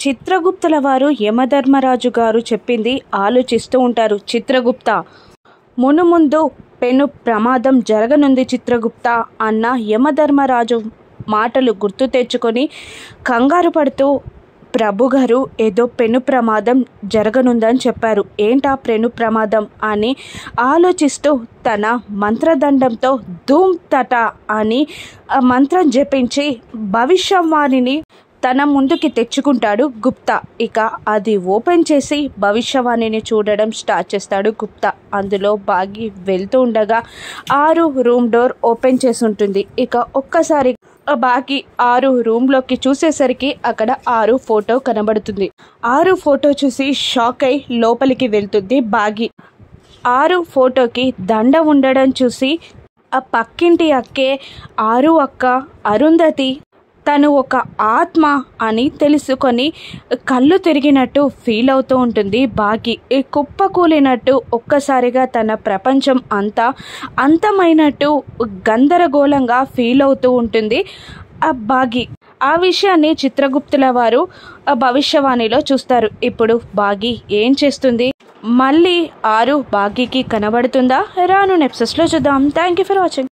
చిత్రగుప్తుల వారు యమధర్మరాజు గారు చెప్పింది ఆలోచిస్తూ ఉంటారు. చిత్రగుప్త, మునుముందు పెను ప్రమాదం జరగనుంది చిత్రగుప్త అన్న యమధర్మరాజు మాటలు గుర్తు తెచ్చుకొని కంగారు పడుతూ, ప్రభుగారు ఏదో పెను ప్రమాదం జరగనుందని చెప్పారు, ఏంటా పెను ప్రమాదం అని ఆలోచిస్తూ తన మంత్రదండంతో ధూమ్ తట అని మంత్రం జపించి భవిష్యవాణిని తన ముందుకి తెచ్చుకుంటాడు గుప్తా. ఇక అది ఓపెన్ చేసి భవిష్యవాణిని చూడడం స్టార్ట్ చేస్తాడు గుప్తా. అందులో బాగి వెళ్తూ ఉండగా 6 రూమ్ డోర్ ఓపెన్ చేసి ఉంటుంది. ఇక ఒక్కసారి బాగి 6 రూమ్లోకి చూసేసరికి అక్కడ 6 ఫోటో కనబడుతుంది. 6 ఫోటో చూసి షాక్ అయి లోపలికి వెళ్తుంది బాగి. 6 ఫోటోకి దండ ఉండడం చూసి ఆ పక్కింటి అక్కే 6 అక్క అరుంధతి తను ఒక ఆత్మ అని తెలుసుకొని కళ్ళు తిరిగినట్టు ఫీల్ అవుతూ ఉంటుంది బాగి. కుప్పకూలినట్టు ఒక్కసారిగా తన ప్రపంచం అంతా అంతమైనట్టు గందరగోళంగా ఫీల్ అవుతూ ఉంటుంది బాగి. ఆ విషయాన్ని చిత్రగుప్తుల వారు భవిష్యవాణిలో చూస్తారు. ఇప్పుడు బాగి ఏం చేస్తుంది? మళ్ళీ 6 బాగికి కనబడుతుందా? రాను ఎపిసోడ్స్లో చూద్దాం. Thank you for watching.